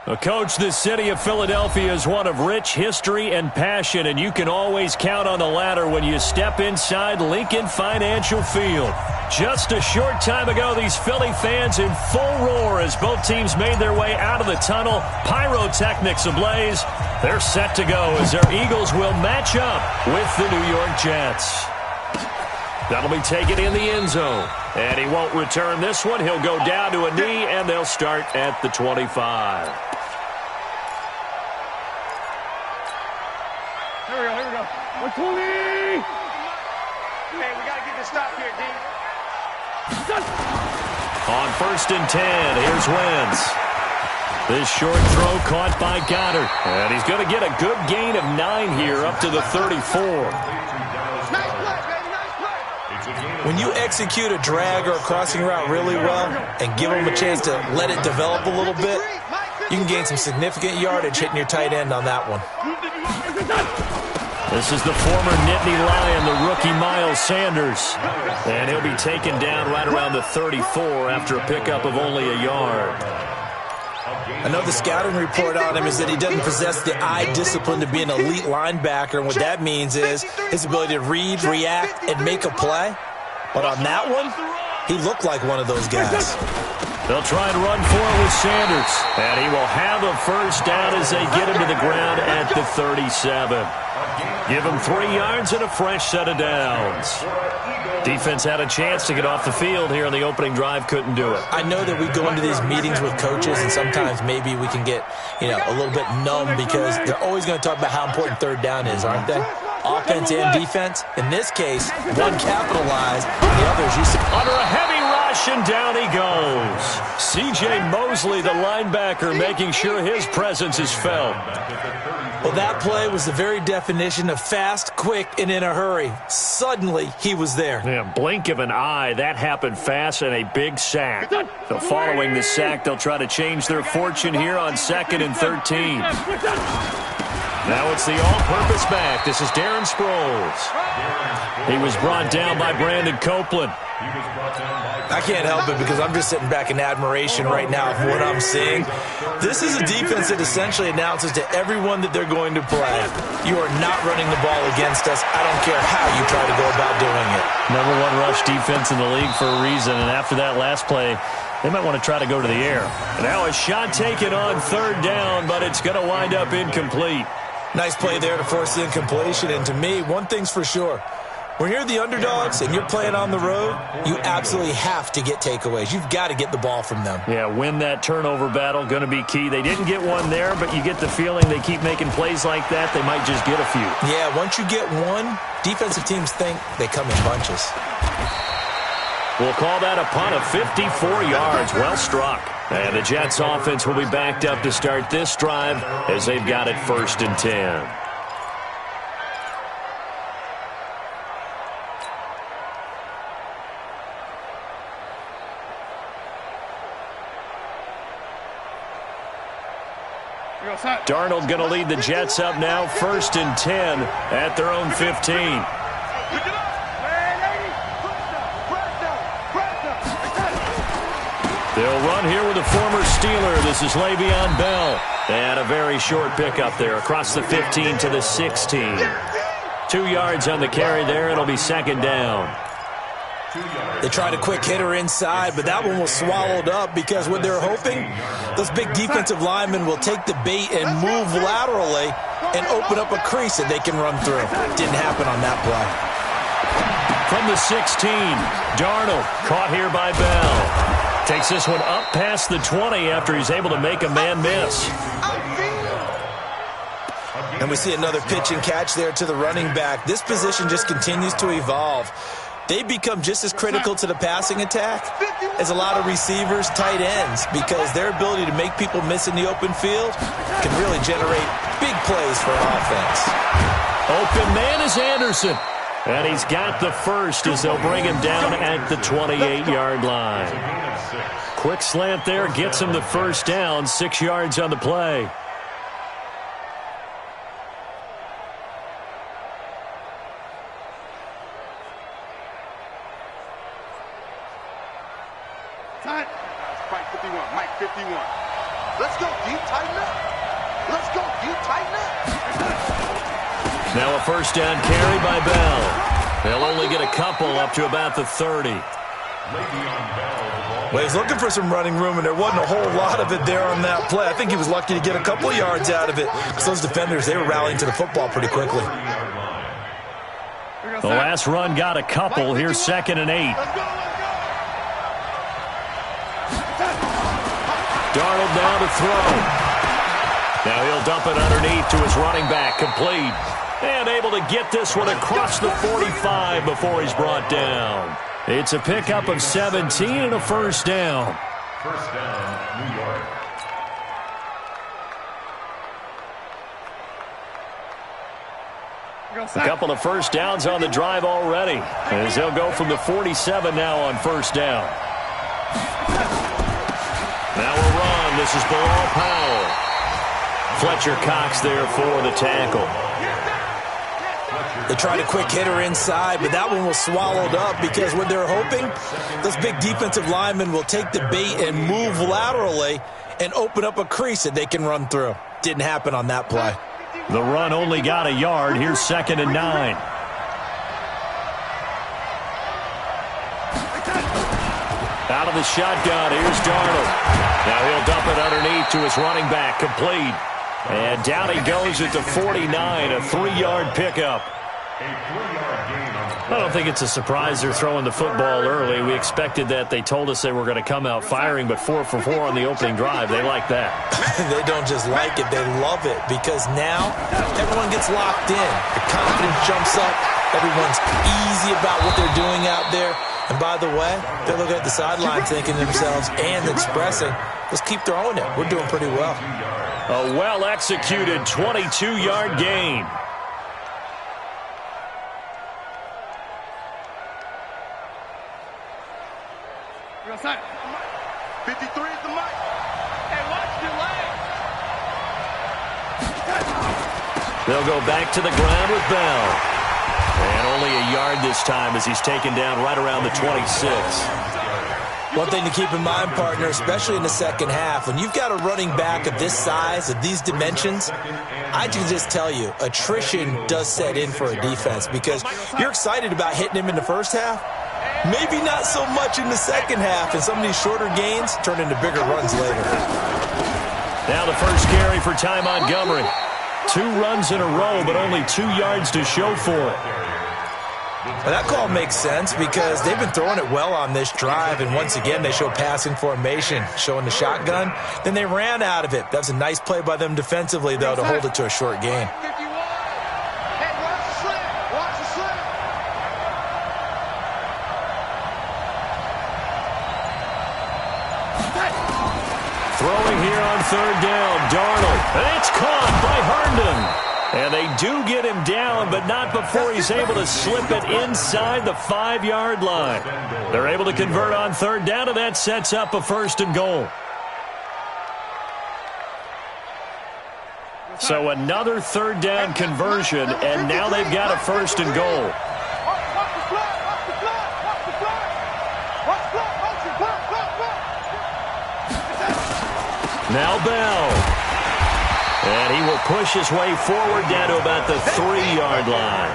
Well, Coach, the city of Philadelphia is one of rich history and passion, and you can always count on the latter when you step inside Lincoln Financial Field. Just a short time ago, these Philly fans in full roar as both teams made their way out of the tunnel. Pyrotechnics ablaze. They're set to go as their Eagles will match up with the New York Jets. That'll be taken in the end zone. And he won't return this one. He'll go down to a knee, and they'll start at the 25. Here we go. 120! Hey, we got to get this stop here, D. On 1st and 10, here's Wentz. This short throw caught by Goddard. And he's going to get a good gain of 9 here up to the 34. When you execute a drag or a crossing route really well and give them a chance to let it develop a little bit, you can gain some significant yardage hitting your tight end on that one. This is the former Nittany Lion, the rookie Miles Sanders. And he'll be taken down right around the 34 after a pickup of only a yard. I know the scouting report on him is that he doesn't possess the eye discipline to be an elite linebacker, and what that means is his ability to read, react, and make a play. But on that one, he looked like one of those guys. They'll try and run for it with Sanders. And he will have a first down as they get him to the ground at the 37. Give him 3 yards and a fresh set of downs. Defense had a chance to get off the field here on the opening drive, couldn't do it. I know that we go into these meetings with coaches, and sometimes maybe we can get, a little bit numb because they're always going to talk about how important third down is, aren't they? Offense and defense. In this case, one capitalized, the others used to. Under a heavy rush, and down he goes. C.J. Mosley, the linebacker, making sure his presence is felt. Well, that play was the very definition of fast, quick, and in a hurry. Suddenly, he was there. Yeah, blink of an eye. That happened fast and a big sack. So following the sack, they'll try to change their fortune here on 2nd and 13. Now it's the all-purpose back. This is Darren Sproles. He was brought down by Brandon Copeland. I can't help it because I'm just sitting back in admiration right now of what I'm seeing. This is a defense that essentially announces to everyone that they're going to play, you are not running the ball against us. I don't care how you try to go about doing it. Number 1 rush defense in the league for a reason, and after that last play, they might want to try to go to the air. Now a shot taken on 3rd down, but it's going to wind up incomplete. Nice play there to force the incompletion, and to me, one thing's for sure. When you're the underdogs and you're playing on the road, you absolutely have to get takeaways. You've got to get the ball from them. Yeah, win that turnover battle, going to be key. They didn't get one there, but you get the feeling they keep making plays like that, they might just get a few. Yeah, once you get one, defensive teams think they come in bunches. We'll call that a punt of 54 yards. Well struck. And the Jets offense will be backed up to start this drive as they've got it 1st and 10. Darnold going to lead the Jets up now, 1st and 10 at their own 15. They'll run here with a former Steeler. This is Le'Veon Bell. And a very short pickup there across the 15 to the 16. 2 yards on the carry there. It'll be 2nd down. They tried a quick hitter inside, but that one was swallowed up because what they're hoping, those big defensive linemen will take the bait and move laterally and open up a crease that they can run through. Didn't happen on that play. From the 16, Darnold caught here by Bell. Takes this one up past the 20 after he's able to make a man miss. And we see another pitch and catch there to the running back. This position just continues to evolve. They become just as critical to the passing attack as a lot of receivers, tight ends, because their ability to make people miss in the open field can really generate big plays for an offense. Open man is Anderson. And he's got the first as they'll bring him down at the 28-yard line. Quick slant there gets him the first down, 6 yards on the play. Mike 51. Let's go, deep, tighten up. Let's go, deep, tighten up. Now a first down carry by Bell. They'll only get a couple up to about the 30. Well, he's looking for some running room, and there wasn't a whole lot of it there on that play. I think he was lucky to get a couple yards out of it. Because those defenders, they were rallying to the football pretty quickly. The last run got a couple. Here's 2nd and 8. Darnold down to throw. Now he'll dump it underneath to his running back, complete. And able to get this one across the 45 before he's brought down. It's a pickup of 17 and a first down. First down, New York. A couple of first downs on the drive already, as they'll go from the 47 now on first down. Now a run. This is Bilal Powell. Fletcher Cox there for the tackle. They tried a quick hitter inside, but that one was swallowed up because what they're hoping, those big defensive linemen will take the bait and move laterally and open up a crease that they can run through. Didn't happen on that play. The run only got a yard. Here's 2nd and 9. Out of the shotgun, here's Darnold. Now he'll dump it underneath to his running back, complete. And down he goes at the 49, a 3-yard pickup. I don't think it's a surprise they're throwing the football early. We expected that. They told us they were going to come out firing, but 4 for 4 on the opening drive. They like that. They don't just like it, they love it, because now everyone gets locked in. The confidence jumps up. Everyone's easy about what they're doing out there. And by the way, they're looking at the sideline thinking to themselves and expressing, let's keep throwing it. We're doing pretty well. A well-executed 22-yard gain. You're outside. 53 is the mic. Hey, watch your legs. They'll go back to the ground with Bell. And only a yard this time as he's taken down right around the 26. One thing to keep in mind, partner, especially in the second half, when you've got a running back of this size, of these dimensions, I can just tell you, attrition does set in for a defense because you're excited about hitting him in the first half. Maybe not so much in the second half, and some of these shorter gains turn into bigger runs later. Now the first carry for Ty Montgomery. 2 runs in a row, but only 2 yards to show for it. Well, that call makes sense because they've been throwing it well on this drive, and once again they show passing formation, showing the shotgun. Then they ran out of it. That's a nice play by them defensively, though, to hold it to a short gain. Throwing here on third down, Darnold. And it's caught by Herndon. And they do get him down, but not before he's able to slip it inside the 5-yard line. They're able to convert on third down, and that sets up a 1st and goal. So another third down conversion, and now they've got a 1st and goal. Now Bell. And he will push his way forward down to about the 3-yard line.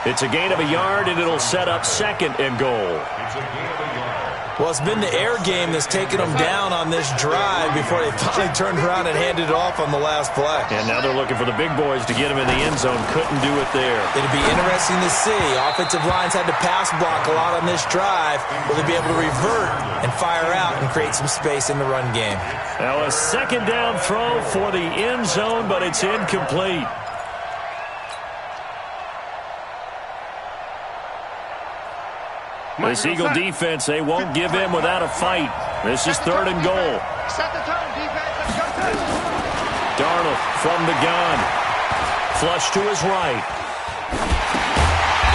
It's a gain of a yard, and it'll set up 2nd and goal. Well, it's been the air game that's taken them down on this drive before they finally turned around and handed it off on the last play. And now they're looking for the big boys to get him in the end zone. Couldn't do it there. It'll be interesting to see. Offensive lines had to pass block a lot on this drive. Will they be able to revert and fire out and create some space in the run game? Now a 2nd down throw for the end zone, but it's incomplete. This Eagle defense, they won't give in without a fight. This is 3rd and goal. Set the tone, defense. Let's go. Darnold from the gun. Flush to his right.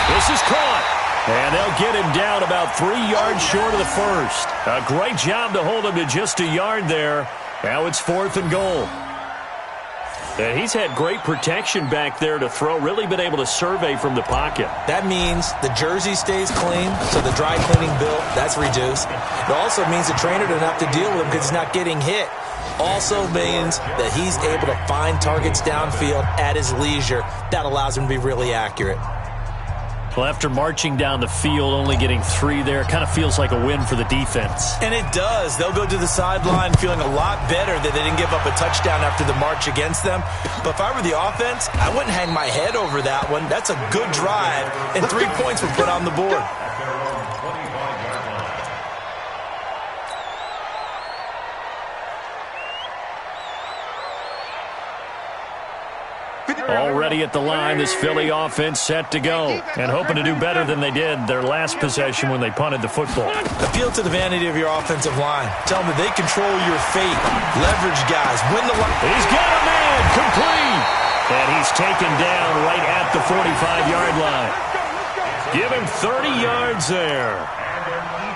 This is caught. And they'll get him down about 3 yards short of the 1st. A great job to hold him to just a yard there. Now it's 4th and goal. And he's had great protection back there to throw, really been able to survey from the pocket. That means the jersey stays clean, so the dry cleaning bill, that's reduced. It also means the trainer doesn't have to deal with him because he's not getting hit. also means that he's able to find targets downfield at his leisure. That allows him to be really accurate. Well, after marching down the field, only getting 3 there, it kind of feels like a win for the defense. And it does. They'll go to the sideline feeling a lot better that they didn't give up a touchdown after the march against them. But if I were the offense, I wouldn't hang my head over that one. That's a good drive, and 3 points were put on the board. Already at the line, this Philly offense set to go, and hoping to do better than they did their last possession when they punted the football. Appeal to the vanity of your offensive line. Tell them that they control your fate. Leverage guys. Win the line. He's got a man. Complete. And he's taken down right at the 45-yard line. Give him 30 yards there.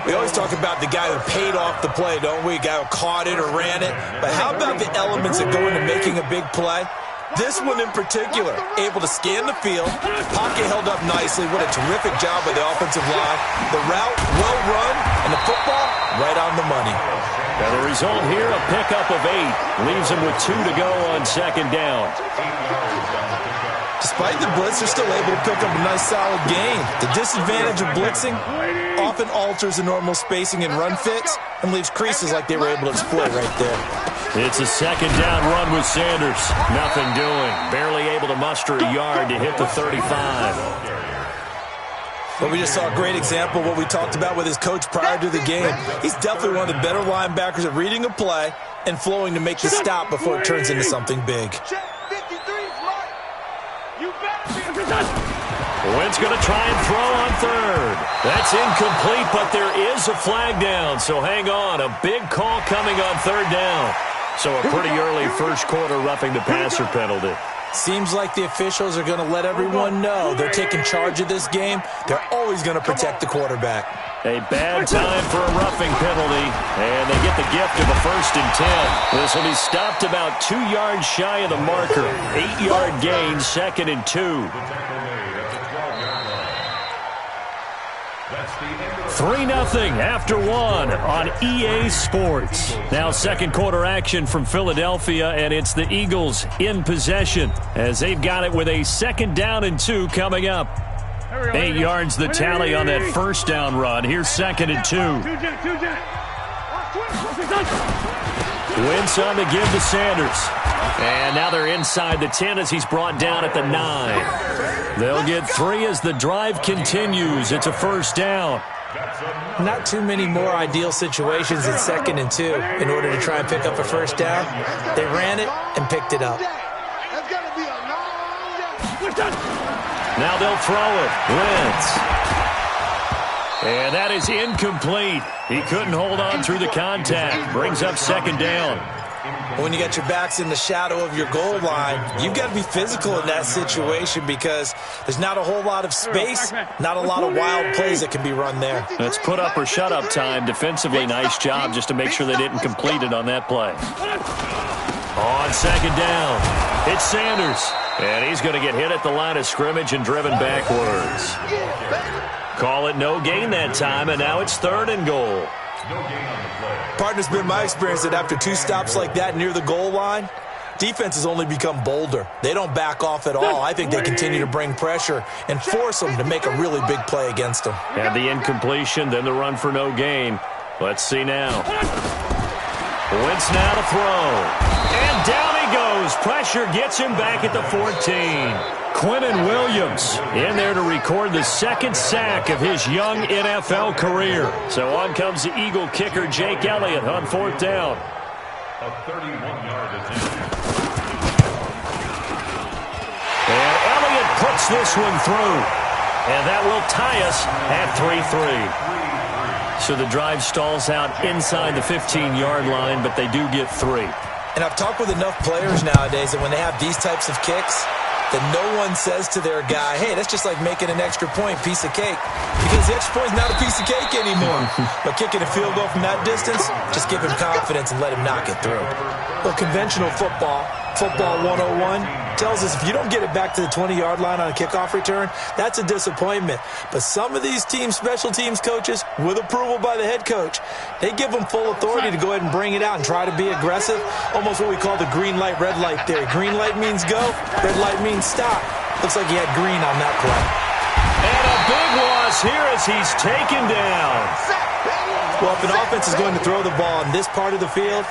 We always talk about the guy who paid off the play, don't we? A guy who caught it or ran it. But how about the elements that go into making a big play? This one in particular, able to scan the field, pocket held up nicely. What a terrific job by the offensive line. The route, well run, and the football, right on the money. And the result here, a pickup of 8. Leaves him with 2 to go on second down. Despite the blitz, they're still able to pick up a nice solid gain. The disadvantage of blitzing often alters the normal spacing and run fits and leaves creases like they were able to exploit right there. It's a second down run with Sanders. Nothing doing. Barely able to muster a yard to hit the 35. Well, we just saw a great example of what we talked about with his coach prior to the game. He's definitely one of the better linebackers at reading a play and flowing to make the stop before it turns into something big. Wentz going to try and throw on third. That's incomplete, but there is a flag down, so hang on. A big call coming on third down. So a pretty early first quarter roughing the passer penalty. Seems like the officials are going to let everyone know they're taking charge of this game. They're always going to protect the quarterback. A bad time for a roughing penalty, and they get the gift of a 1st and 10. This will be stopped about 2 yards shy of the marker. 8-yard gain, 2nd and 2. 3-0 after 1 on EA Sports. Now second quarter action from Philadelphia, and it's the Eagles in possession as they've got it with a 2nd down and 2 coming up. 8 yards the tally on that first down run. Here's 2nd and 2. Wentz on the give to Sanders. And now they're inside the 10 as he's brought down at the 9. They'll get 3 as the drive continues. It's a 1st down. Not too many more ideal situations in 2nd and 2 in order to try and pick up a 1st down. They ran it and picked it up. Now they'll throw it. Wentz. And that is incomplete. He couldn't hold on through the contact. Brings up 2nd down. When you got your backs in the shadow of your goal line, you've got to be physical in that situation because there's not a whole lot of space, not a lot of wild plays that can be run there. That's put up or shut up time. Defensively, nice job just to make sure they didn't complete it on that play. On 2nd down, it's Sanders. And he's going to get hit at the line of scrimmage and driven backwards. Call it no gain that time, and now it's 3rd and goal. Partner, it's been my experience that after 2 stops like that near the goal line, defenses only become bolder. They don't back off at all. I think they continue to bring pressure and force them to make a really big play against them. And the incompletion, then the run for no gain. Let's see now. Wentz now to throw. And down he goes. Pressure gets him back at the 14. Quinnen Williams in there to record the 2nd sack of his young NFL career. So on comes the Eagle kicker, Jake Elliott, on 4th down. A 31-yard attempt. And Elliott puts this one through. And that will tie us at 3-3. So the drive stalls out inside the 15-yard line, but they do get 3. And I've talked with enough players nowadays that when they have these types of kicks, that no one says to their guy, hey, that's just like making an extra point, piece of cake. Because the extra point is not a piece of cake anymore. But kicking a field goal from that distance, just give him confidence and let him knock it through. Well, conventional football 101, tells us if you don't get it back to the 20-yard line on a kickoff return, that's a disappointment. But some of these special teams coaches, with approval by the head coach, they give them full authority to go ahead and bring it out and try to be aggressive, almost what we call the green light, red light theory. Green light means go, red light means stop. Looks like he had green on that play. And a big loss here as he's taken down. Well, if an offense is going to throw the ball in this part of the field,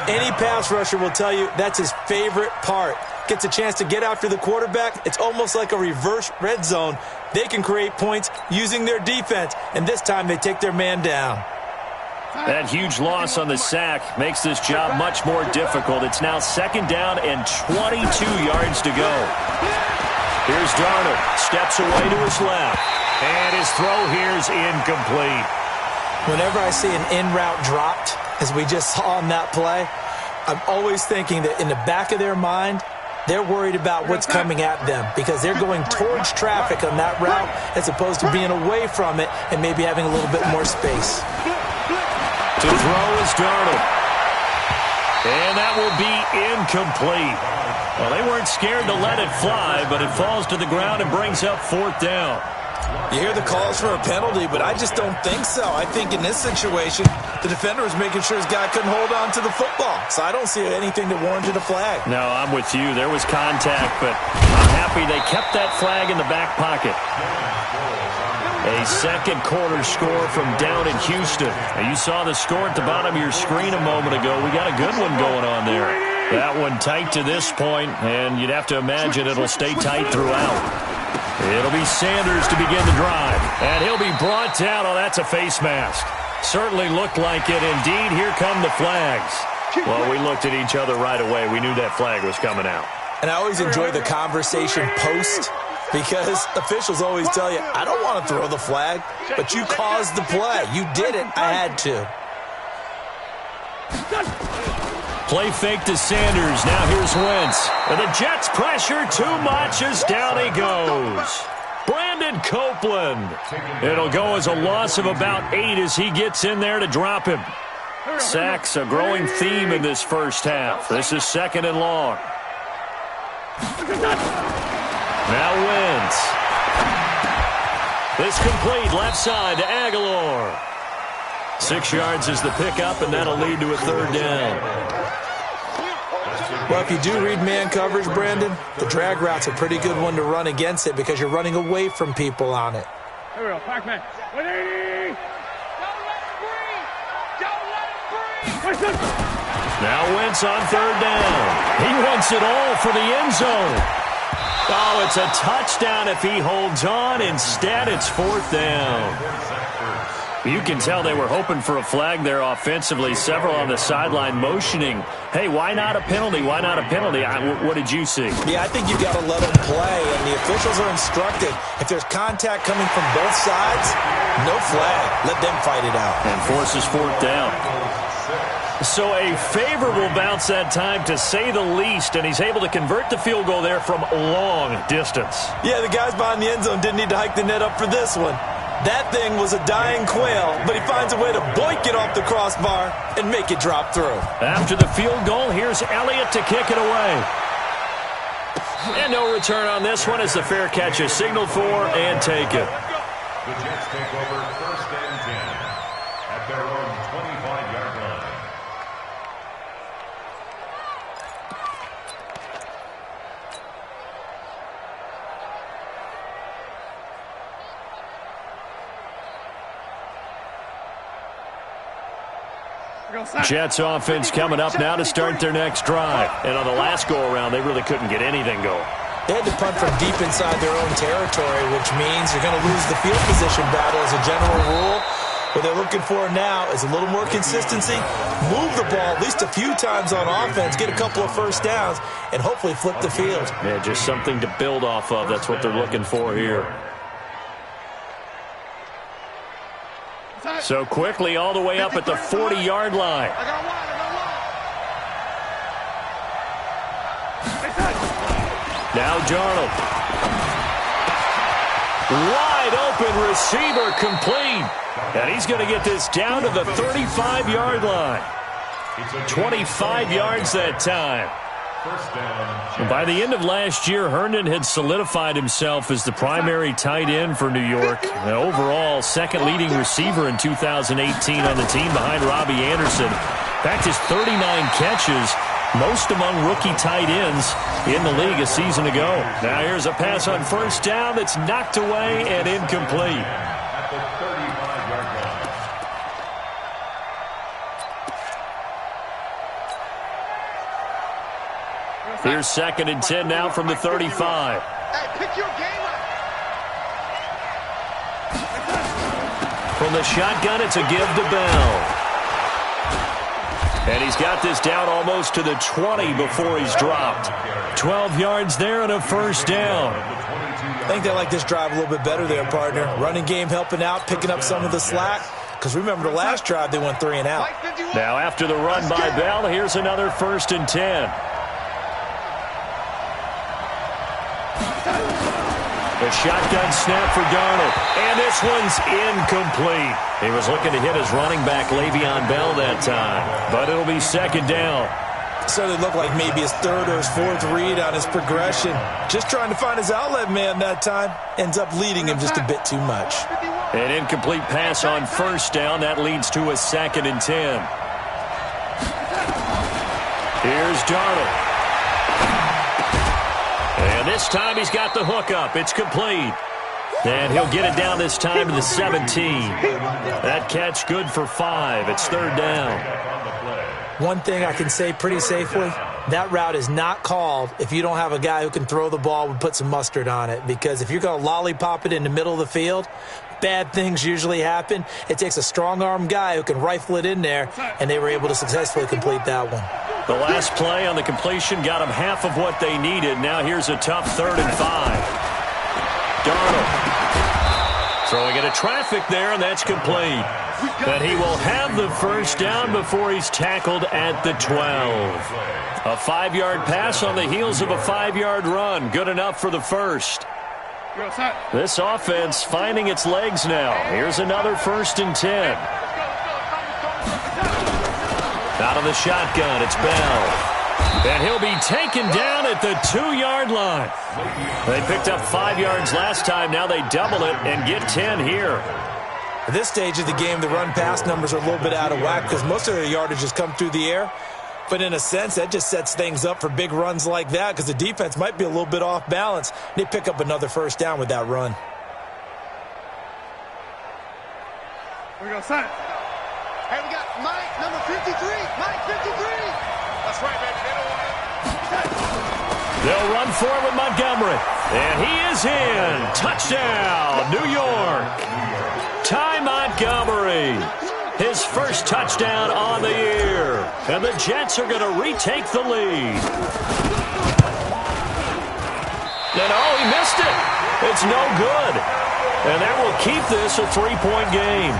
any pass rusher will tell you that's his favorite part. Gets a chance to get after the quarterback. It's almost like a reverse red zone. They can create points using their defense, and this time they take their man down. That huge loss on the sack makes this job much more difficult. It's now 2nd down and 22 yards to go. Here's Darnold. Steps away to his left. And his throw here's incomplete. Whenever I see an in-route dropped, as we just saw on that play, I'm always thinking that in the back of their mind, they're worried about what's coming at them because they're going towards traffic on that route as opposed to being away from it and maybe having a little bit more space. To throw is Darnold. And that will be incomplete. Well, they weren't scared to let it fly, but it falls to the ground and brings up 4th down. You hear the calls for a penalty, but I just don't think so. I think in this situation, the defender was making sure his guy couldn't hold on to the football. So I don't see anything that warranted a flag. No, I'm with you. There was contact, but I'm happy they kept that flag in the back pocket. A 2nd quarter score from down in Houston. Now, you saw the score at the bottom of your screen a moment ago. We got a good one going on there. That one tight to this point, and you'd have to imagine it'll stay tight throughout. It'll be Sanders to begin the drive, and he'll be brought down. Oh, that's a face mask. Certainly looked like it. Indeed, here come the flags. Well, we looked at each other right away. We knew that flag was coming out. And I always enjoy the conversation post because officials always tell you, I don't want to throw the flag, but you caused the play. You did it. I had to. Play fake to Sanders. Now here's Wentz. And the Jets pressure too much as down he goes. Brandon Copeland. It'll go as a loss of about 8 as he gets in there to drop him. Sacks, a growing theme in this first half. This is 2nd and long. Now Wentz. This complete left side to Aguilar. 6 yards is the pickup, and that'll lead to a 3rd down. Well, if you do read man coverage, Brandon, the drag route's a pretty good one to run against it because you're running away from people on it. Here we go, Pac-Man. 180! Don't let it breathe! Now Wentz on 3rd down. He wants it all for the end zone. Oh, it's a touchdown if he holds on. Instead, it's 4th down. You can tell they were hoping for a flag there offensively. Several on the sideline motioning, hey, why not a penalty? Why not a penalty? What did you see? Yeah, I think you got to let them play, and the officials are instructed. If there's contact coming from both sides, no flag. Let them fight it out. And forces 4th down. So a favorable bounce that time, to say the least, and he's able to convert the field goal there from long distance. Yeah, the guys behind the end zone didn't need to hike the net up for this one. That thing was a dying quail, but he finds a way to boink it off the crossbar and make it drop through. After the field goal, here's Elliott to kick it away. And no return on this one as the fair catch is signaled for and taken. The Jets take over 1st and 10 at their own 25-yard line. Jets offense coming up now to start their next drive. And on the last go-around, they really couldn't get anything going. They had to punt from deep inside their own territory, which means you're going to lose the field position battle as a general rule. What they're looking for now is a little more consistency, move the ball at least a few times on offense, get a couple of 1st downs, and hopefully flip the field. Yeah, just something to build off of. That's what they're looking for here. So quickly all the way up at the 40-yard line. Now Darnold. Wide open receiver complete. And he's going to get this down to the 35-yard line. 25 yards that time. First down. By the end of last year, Herndon had solidified himself as the primary tight end for New York. And overall, second leading receiver in 2018 on the team behind Robbie Anderson. In fact, his 39 catches, most among rookie tight ends in the league a season ago. Now here's a pass on first down that's knocked away and incomplete. At the 35-yard line. Here's 2nd and 10 now from the 35. Hey, pick your game up. From the shotgun, it's a give to Bell. And he's got this down almost to the 20 before he's dropped. 12 yards there and a first down. I think they like this drive a little bit better there, partner. Running game helping out, picking up some of the slack. Because remember the last drive, they went 3 and out. Now after the run by Bell, here's another 1st and 10. The shotgun snap for Darnold. And this one's incomplete. He was looking to hit his running back, Le'Veon Bell, that time. But it'll be 2nd down. So it looked like maybe his 3rd or his 4th read on his progression. Just trying to find his outlet man that time. Ends up leading him just a bit too much. An incomplete pass on first down. That leads to a 2nd and 10. Here's Darnold. And this time he's got the hook up. It's complete. And he'll get it down this time to the 17. That catch good for 5. It's 3rd down. One thing I can say pretty safely, that route is not called if you don't have a guy who can throw the ball and put some mustard on it. Because if you're going to lollipop it in the middle of the field, bad things usually happen. It takes a strong-arm guy who can rifle it in there, and they were able to successfully complete that one. The last play on the completion got them half of what they needed. Now here's a tough 3rd and 5. Darnold throwing into traffic there, and that's complete. But he will have the first down before he's tackled at the 12. A 5-yard pass on the heels of a 5-yard run. Good enough for the first. This offense finding its legs now. Here's another 1st and 10. Out of the shotgun, it's Bell. And he'll be taken down at the 2-yard line. They picked up 5 yards last time. Now they double it and get 10 here. At this stage of the game, the run-pass numbers are a little bit out of whack because most of their yardage has come through the air. But in a sense, that just sets things up for big runs like that because the defense might be a little bit off balance. They pick up another first down with that run. We go, son. Hey, we got Mike, number 53. Mike, 53. That's right, baby. They don't want it. They'll run forward with Montgomery. And he is in. Touchdown, New York. Ty Montgomery. His first touchdown on the year. And the Jets are going to retake the lead. And oh, he missed it. It's no good. And that will keep this a 3-point game.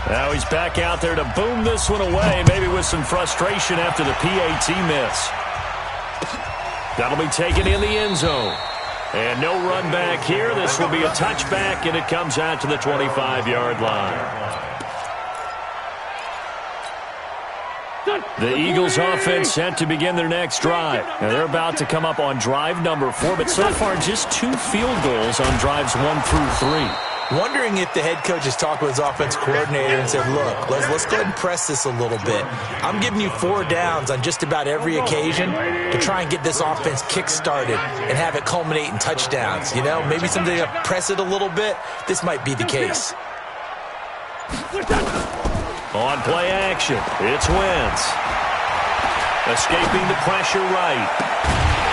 Now he's back out there to boom this one away, maybe with some frustration after the PAT miss. That'll be taken in the end zone. And no run back here. This will be a touchback, and it comes out to the 25-yard line. The Eagles offense set to begin their next drive. Now they're about to come up on drive number 4, but so far just 2 field goals on drives 1 through 3. Wondering if the head coach has talked with his offense coordinator and said, look, let's go ahead and press this a little bit. I'm giving you 4 downs on just about every occasion to try and get this offense kick-started and have it culminate in touchdowns. You know, maybe someday to press it a little bit. This might be the case. On play action, it's Wentz. Escaping the pressure right.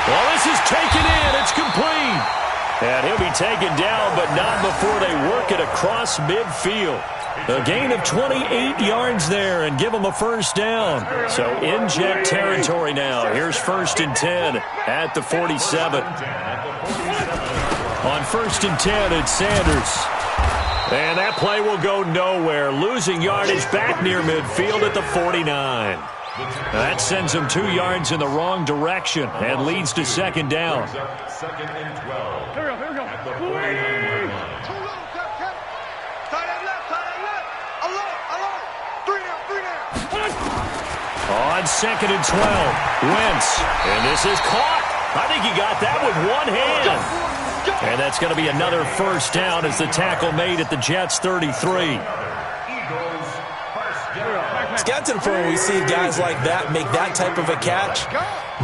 Well, this is taken in. It's complete. And he'll be taken down, but not before they work it across midfield. A gain of 28 yards there and give them a first down. So in Jet territory now. Here's 1st and 10 at the 47. On 1st and 10, it's Sanders. And that play will go nowhere. Losing yardage back near midfield at the 49. That sends him 2 yards in the wrong direction and leads to 2nd down. 2nd and 12. Here we go. At the 49-yard line. Tie that left. Alone. 3 down. on 2nd and 12. Wentz. And this is caught. I think he got that with one hand. And that's going to be another first down as the tackle made at the Jets' 33. It's got to the point where we see guys like that make that type of a catch.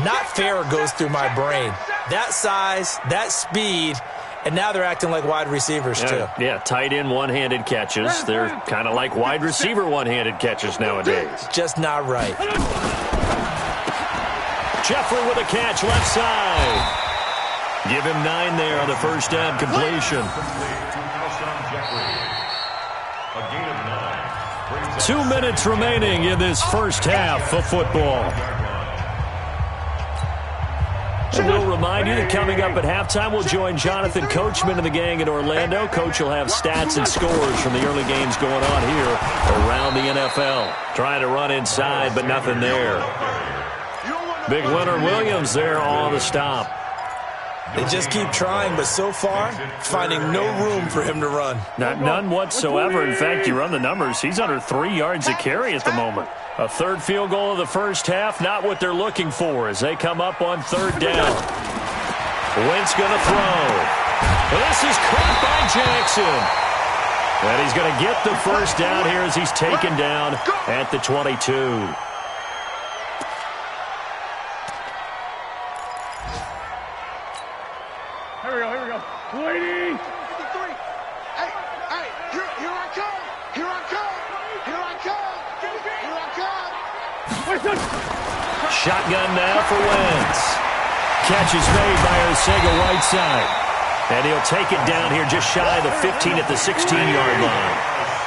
Not fair goes through my brain. That size, that speed, and now they're acting like wide receivers too. Yeah, tight end one-handed catches. They're kind of like wide receiver one-handed catches nowadays. Just not right. Jeffrey with a catch left side. Give him 9 there on the first down completion. 2 minutes remaining in this first half of football. And we'll remind you that coming up at halftime, we'll join Jonathan Coachman and the gang in Orlando. Coach will have stats and scores from the early games going on here around the NFL. Trying to run inside, but nothing there. Big Leonard Williams there on the stop. They just keep trying, but so far, finding no room for him to run. None whatsoever. In fact, you run the numbers. He's under 3 yards a carry at the moment. A third field goal of the first half, not what they're looking for as they come up on 3rd down. Wentz going to throw. This is caught by Jackson. And he's going to get the first down here as he's taken down at the 22. Here we go. Waiting. 53. Hey, here I come. Here I come. Here I come. Here I come. Shotgun now for Wentz. Catch is made by Arcega-Whiteside. And he'll take it down here just shy of the 15 at the 16-yard line.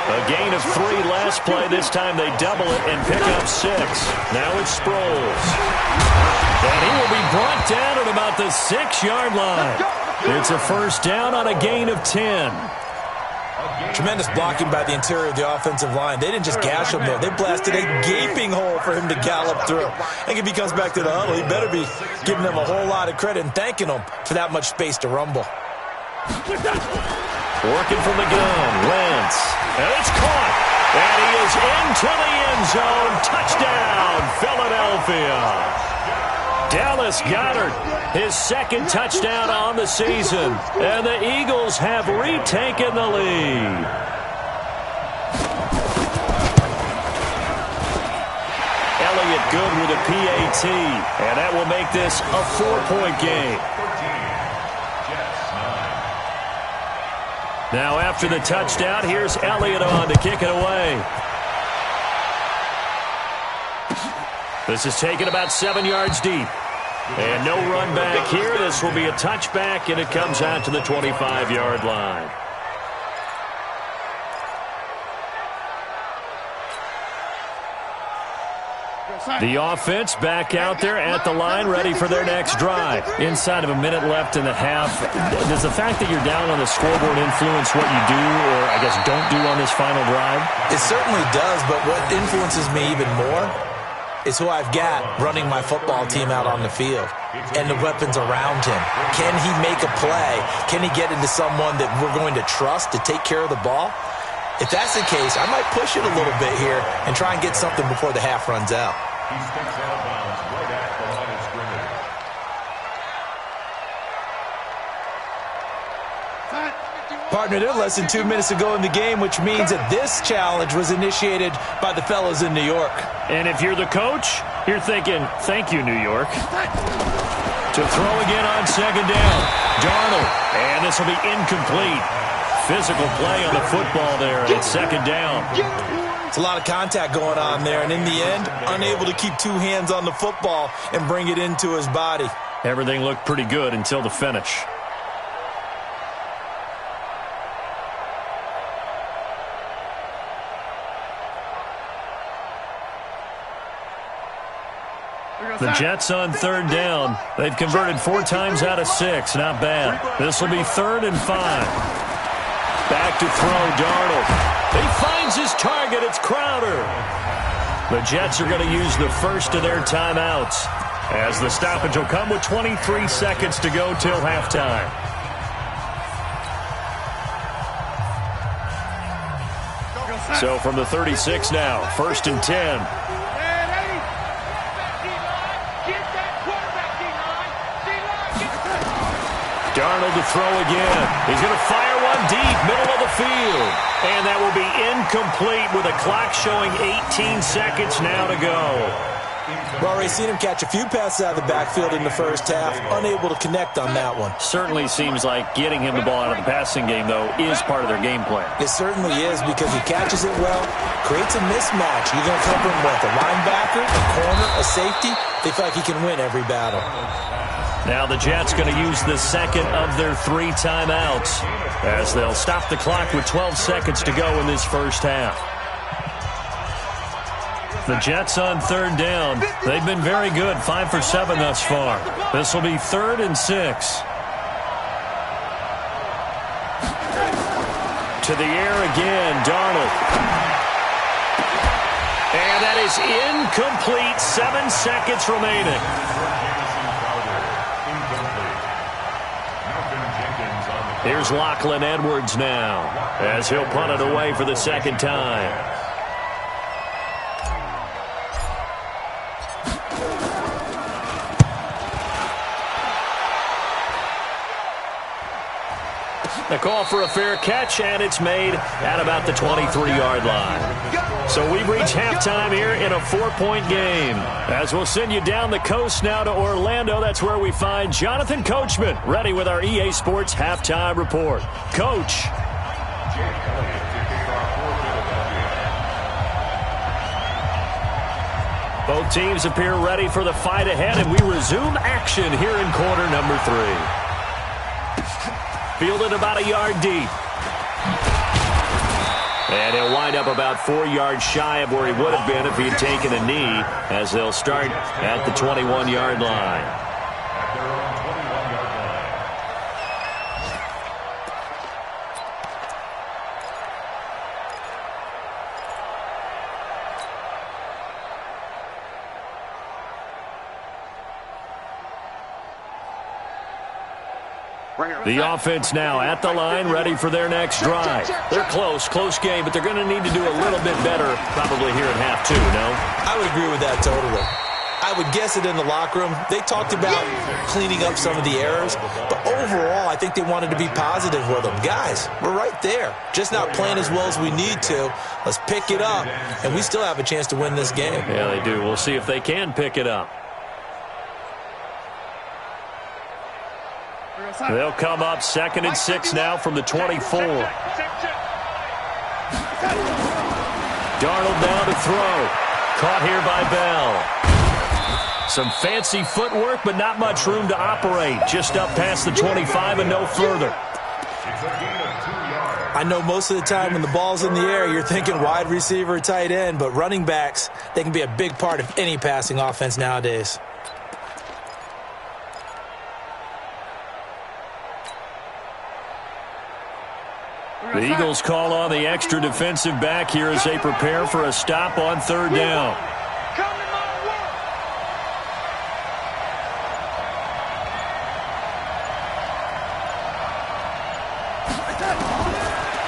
A gain of 3 last play. This time they double it and pick up 6. Now it's Sproles. And he will be brought down at about the 6-yard line. It's a first down on a gain of 10. Tremendous blocking by the interior of the offensive line. They didn't just gash him, though. They blasted a gaping hole for him to gallop through. I think if he comes back to the huddle, he better be giving them a whole lot of credit and thanking them for that much space to rumble. Working from the gun, Wentz. And it's caught. And he is into the end zone. Touchdown, Philadelphia. Dallas Goedert, his 2nd touchdown on the season. And the Eagles have retaken the lead. Elliott good with a PAT. And that will make this a 4-point game. Now after the touchdown, here's Elliott on to kick it away. This is taken about 7 yards deep. And no run back here. This will be a touchback, and it comes out to the 25-yard line. The offense back out there at the line, ready for their next drive. Inside of a minute left in the half, does the fact that you're down on the scoreboard influence what you do, or I guess don't do on this final drive? It certainly does, but what influences me even more is who I've got running my football team out on the field and the weapons around him. Can he make a play? Can he get into someone that we're going to trust to take care of the ball? If that's the case, I might push it a little bit here and try and get something before the half runs out. He steps out of bounds right at the line of scrimmage. Partner, they're less than 2 minutes to go in the game, which means that this challenge was initiated by the fellas in New York. And if you're the coach, you're thinking, thank you, New York. To throw again on 2nd down. Darnold. And this will be incomplete. Physical play on the football there at 2nd down. It's a lot of contact going on there, and in the end, unable to keep 2 hands on the football and bring it into his body. Everything looked pretty good until the finish. The Jets on 3rd down. They've converted 4 times out of 6. Not bad. This will be 3rd and 5. Back to throw, Darnold. He finds his target. It's Crowder. The Jets are going to use the first of their timeouts as the stoppage will come with 23 seconds to go till halftime. So from the 36 now, 1st and 10. Darnold to throw again. He's going to fire one deep, middle of the field. And that will be incomplete with a clock showing 18 seconds now to go. Well, we've seen him catch a few passes out of the backfield in the first half, unable to connect on that one. Certainly seems like getting him the ball out of the passing game, though, is part of their game plan. It certainly is because he catches it well, creates a mismatch. You're going to cover him with a linebacker, a corner, a safety. They feel like he can win every battle. Now the Jets going to use the second of their 3 timeouts as they'll stop the clock with 12 seconds to go in this first half. The Jets on 3rd down. They've been very good, 5 for 7 thus far. This will be 3rd and 6. To the air again, Darnold. And that is incomplete, 7 seconds remaining. Here's Lachlan Edwards now as he'll punt it away for the second time. The call for a fair catch, and it's made at about the 23-yard line. So we've reached halftime here in a 4-point game. As we'll send you down the coast now to Orlando, that's where we find Jonathan Coachman, ready with our EA Sports Halftime Report. Coach. Both teams appear ready for the fight ahead, and we resume action here in quarter number 3. Fielded about a yard deep. And he'll wind up about 4 yards shy of where he would have been if he had taken a knee, as they'll start at the 21-yard line. The offense now at the line, ready for their next drive. They're close game, but they're going to need to do a little bit better probably here in half 2, no? I would agree with that totally. I would guess it in the locker room. They talked about cleaning up some of the errors, but overall, I think they wanted to be positive with them. Guys, we're right there. Just not playing as well as we need to. Let's pick it up, and we still have a chance to win this game. Yeah, they do. We'll see if they can pick it up. They'll come up 2nd and 6 now from the 24. Darnold now to throw. Caught here by Bell. Some fancy footwork, but not much room to operate. Just up past the 25 and no further. I know most of the time when the ball's in the air, you're thinking wide receiver, tight end, but running backs, they can be a big part of any passing offense nowadays. The Eagles call on the extra defensive back here as they prepare for a stop on 3rd down.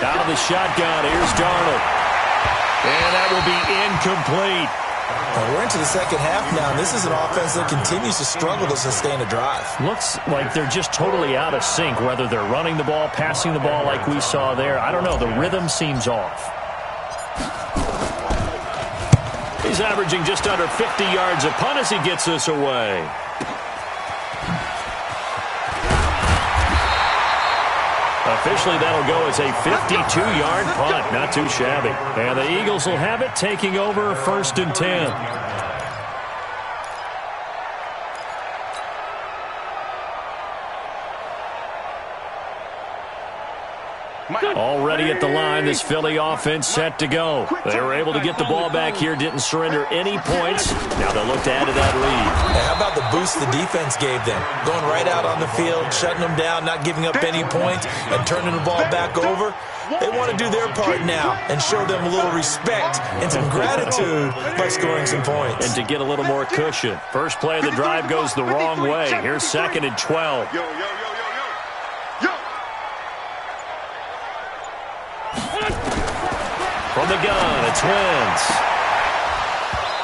Out of the shotgun, here's Darnold. And that will be incomplete. We're into the second half now, and this is an offense that continues to struggle to sustain a drive. Looks like they're just totally out of sync, whether they're running the ball, passing the ball like we saw there. I don't know. The rhythm seems off. He's averaging just under 50 yards a punt as he gets this away. Officially, that'll go as a 52-yard punt. Not too shabby. And the Eagles will have it, taking over 1st and 10. Already at the line, this Philly offense set to go. They were able to get the ball back here, didn't surrender any points. Now they'll look to add to that lead. Hey, how about the boost the defense gave them? Going right out on the field, shutting them down, not giving up any points, and turning the ball back over. They want to do their part now and show them a little respect and some gratitude by scoring some points. And to get a little more cushion. First play of the drive goes the wrong way. Here's 2nd and 12. From the gun, it's Wentz.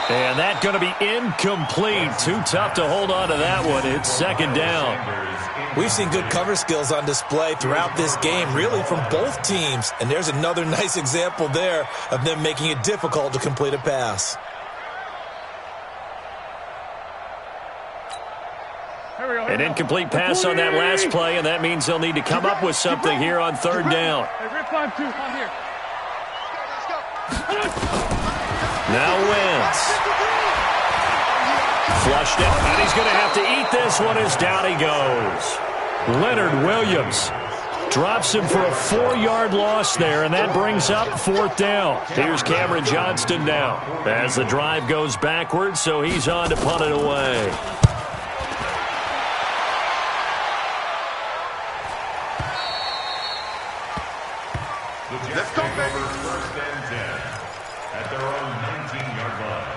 And that's going to be incomplete. Too tough to hold on to that one. It's second down. We've seen good cover skills on display throughout this game, really from both teams. And there's another nice example there of them making it difficult to complete a pass. An incomplete pass on that last play, and that means they'll need to come up with something here on third down. Now Wentz. Flushed it, and he's going to have to eat this one as down he goes. Leonard Williams drops him for a 4-yard loss there, and that brings up fourth down. Here's Cameron Johnston now as the drive goes backwards, so he's on to punt it away. Let's go, baby. First and 10 at their own 19-yard line.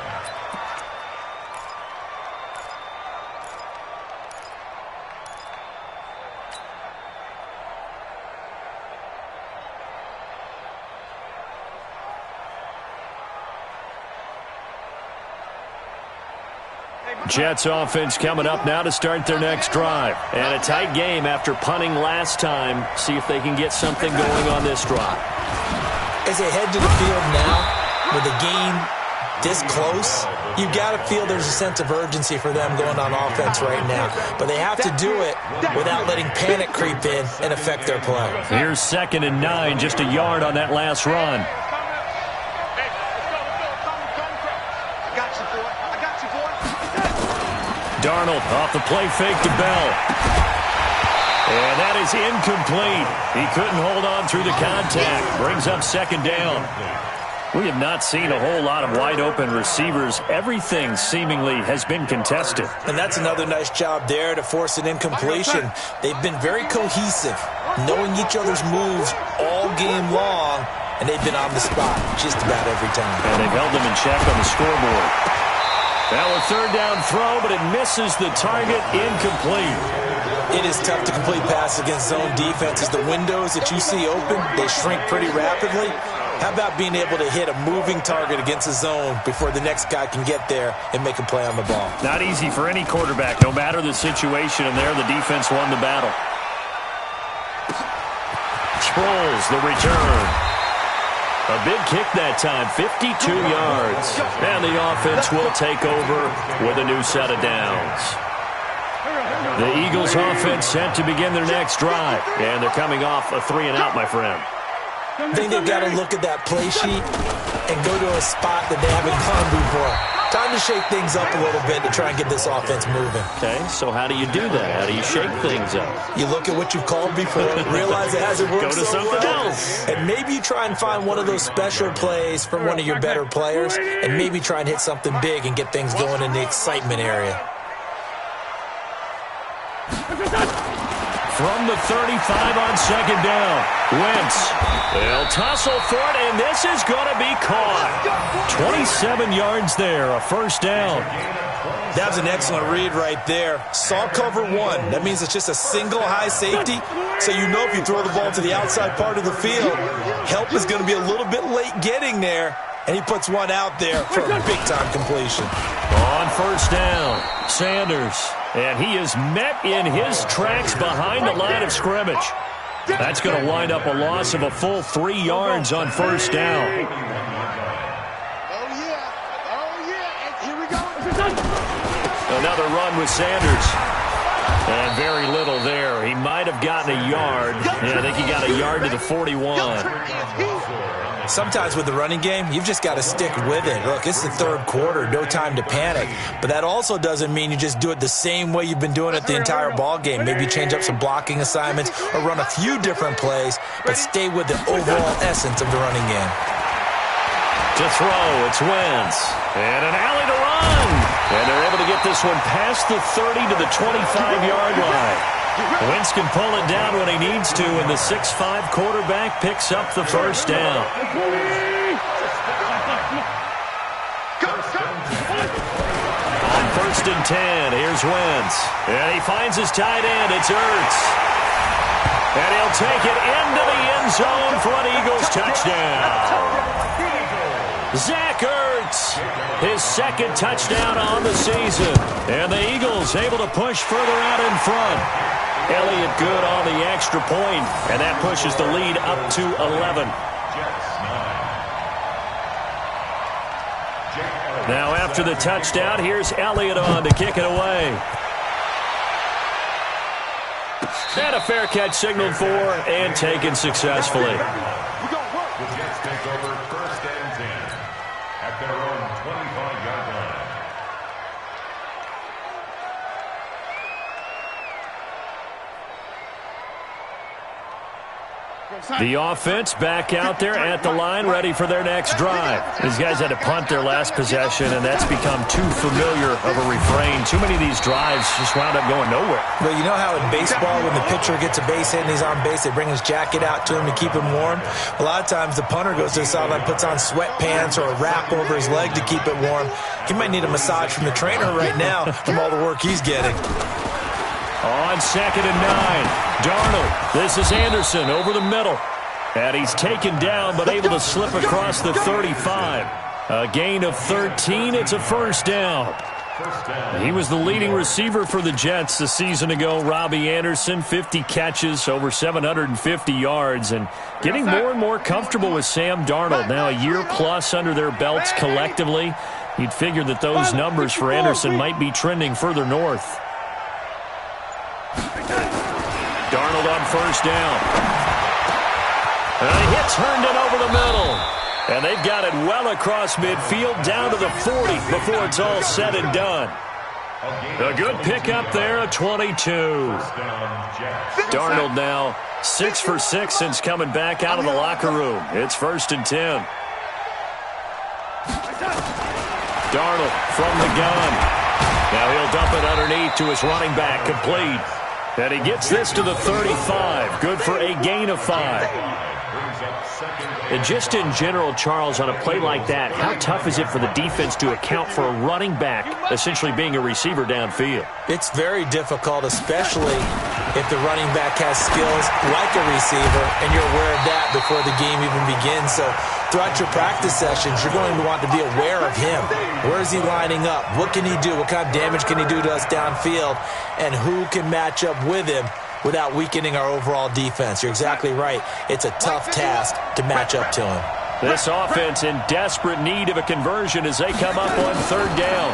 Jets offense coming up now to start their next drive. And a tight game after punting last time. See if they can get something going on this drive. As they head to the field now, with the game this close, you've got to feel there's a sense of urgency for them going on offense right now. But they have to do it without letting panic creep in and affect their play. Here's 2nd and 9, just a yard on that last run. Darnold off the play fake to Bell. And that is incomplete. He couldn't hold on through the contact. Brings up second down. We have not seen a whole lot of wide-open receivers. Everything seemingly has been contested. And that's another nice job there to force an incompletion. They've been very cohesive, knowing each other's moves all game long, and they've been on the spot just about every time. And they've held them in check on the scoreboard. Now a third down throw, but it misses the target, incomplete. It is tough to complete pass against zone defenses. The windows that you see open, they shrink pretty rapidly. How about being able to hit a moving target against a zone before the next guy can get there and make a play on the ball? Not easy for any quarterback, no matter the situation, and there the defense won the battle. Sproles, the return. A big kick that time, 52 yards. And the offense will take over with a new set of downs. The Eagles offense set to begin their next drive. And they're coming off a 3-and-out, my friend. I think they've got to look at that play sheet and go to a spot that they haven't gone before. Time to shake things up a little bit to try and get this offense moving. Okay, so how do you do that? How do you shake things up? You look at what you've called before, realize it hasn't worked Go to something else. And maybe you try and find one of those special plays from one of your better players, and maybe try and hit something big and get things going in the excitement area. From the 35 on second down, Wentz. They'll tussle for it, and this is going to be caught. 27 yards there, a first down. That was an excellent read right there. Saw cover one. That means it's just a single high safety. So you know if you throw the ball to the outside part of the field, help is going to be a little bit late getting there. And he puts one out there for a big-time completion. On first down, Sanders. And he is met in his tracks behind the line of scrimmage. That's going to wind up a loss of a full 3 yards on first down. Oh, yeah. Oh, yeah. Here we go. Another run with Sanders. And very little there. He might have gotten a yard. Yeah, I think he got a yard to the 41. Sometimes with the running game, you've just got to stick with it. Look, it's the third quarter, no time to panic. But that also doesn't mean you just do it the same way you've been doing it the entire ball game. Maybe change up some blocking assignments or run a few different plays, but stay with the overall essence of the running game. To throw, it's Wentz. And an alley to run. And they're able to get this one past the 30 to the 25-yard line. Wentz can pull it down when he needs to, and the 6'5" quarterback picks up the first down. On first and 10, here's Wentz. And he finds his tight end. It's Ertz. And he'll take it into the end zone for an Eagles touchdown. Zach Ertz, his second touchdown on the season. And the Eagles able to push further out in front. Elliott good on the extra point, and that pushes the lead up to 11. Now after the touchdown, here's Elliott on to kick it away. And a fair catch signaled for and taken successfully. The Jets take over first and 10 at their own 25-yard line. The offense back out there at the line, ready for their next drive. These guys had to punt their last possession, and that's become too familiar of a refrain. Too many of these drives just wound up going nowhere. Well, you know how in baseball, when the pitcher gets a base hit and he's on base, they bring his jacket out to him to keep him warm? A lot of times the punter goes to the sideline, puts on sweatpants or a wrap over his leg to keep it warm. He might need a massage from the trainer right now from all the work he's getting. On 2nd and 9, Darnold. This is Anderson over the middle. And he's taken down but able to slip across the 35. A gain of 13. It's a first down. He was the leading receiver for the Jets a season ago. Robbie Anderson, 50 catches, over 750 yards, and getting more and more comfortable with Sam Darnold. Now a year plus under their belts collectively. You'd figure that those numbers for Anderson might be trending further north. Darnold on first down. And he hits Herndon over the middle. And they've got it well across midfield down to the 40 before it's all said and done. A good pickup there at 22. Darnold now 6 for 6 since coming back out of the locker room. It's 1st and 10. Darnold from the gun. Now he'll dump it underneath to his running back, complete. And he gets this to the 35. Good for a gain of 5. And just in general, Charles, on a play like that, how tough is it for the defense to account for a running back essentially being a receiver downfield? It's very difficult, especially if the running back has skills like a receiver, and you're aware of that before the game even begins. So throughout your practice sessions, you're going to want to be aware of him. Where is he lining up? What can he do? What kind of damage can he do to us downfield? And who can match up with him without weakening our overall defense? You're exactly right. It's a tough task to match up to him. This offense in desperate need of a conversion as they come up on 3rd down.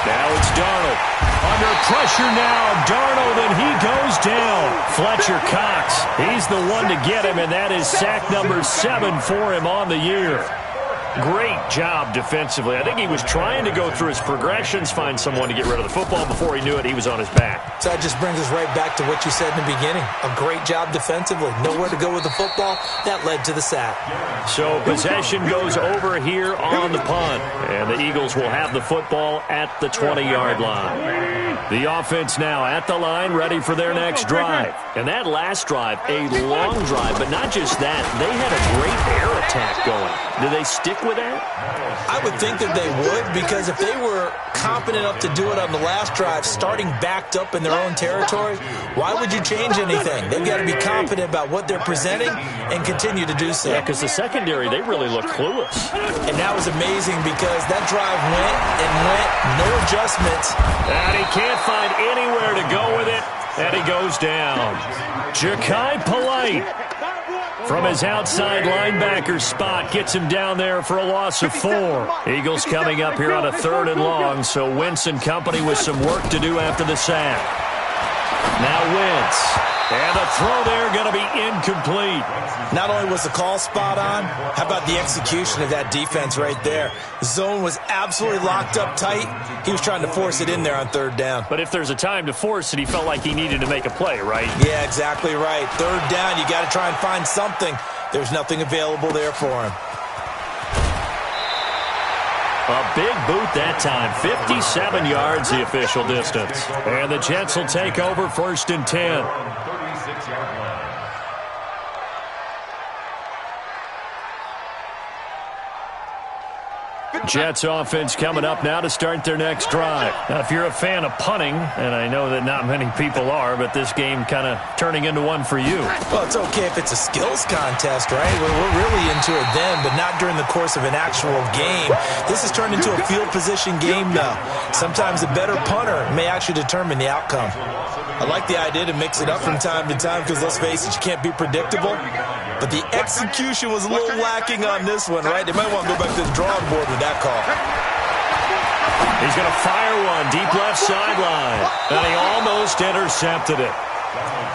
Now it's Darnold. Under pressure now, Darnold, and he goes down. Fletcher Cox, he's the one to get him, and that is sack number 7 for him on the year. Great job defensively. I think he was trying to go through his progressions, find someone to get rid of the football. Before he knew it, he was on his back. So that just brings us right back to what you said in the beginning. A great job defensively. Nowhere to go with the football. That led to the sack. So possession goes over here on the punt. And the Eagles will have the football at the 20-yard line. The offense now at the line, ready for their next drive. And that last drive, a long drive, but not just that. They had a great air attack going. Do they stick with that? I would think that they would, because if they were confident enough to do it on the last drive, starting backed up in their own territory, why would you change anything? They've got to be confident about what they're presenting and continue to do so. Yeah, because the secondary, they really look clueless. And that was amazing because that drive went and went, no adjustments. And he can't find anywhere to go with it, and he goes down. Ja'Kai Polite from his outside linebacker spot gets him down there for a loss of 4. Eagles coming up here on a 3rd and long, so Wentz and company with some work to do after the sack. Now Wentz. And the throw there going to be incomplete. Not only was the call spot on, how about the execution of that defense right there? The zone was absolutely locked up tight. He was trying to force it in there on 3rd down. But if there's a time to force it, he felt like he needed to make a play, right? Yeah, exactly right. 3rd down, you got to try and find something. There's nothing available there for him. A big boot that time. 57 yards the official distance. And the Jets will take over 1st and 10. 36-yard line. Jets offense coming up now to start their next drive. Now, if you're a fan of punting, and I know that not many people are, but this game kind of turning into one for you. Well, it's okay if it's a skills contest, right? We're really into it then, but not during the course of an actual game. This has turned into a field position game now. Sometimes a better punter may actually determine the outcome. I like the idea to mix it up from time to time because, let's face it, you can't be predictable. But the execution was a little lacking on this one, right? They might want to go back to the drawing board with that call. He's going to fire one deep left sideline, and he almost intercepted it.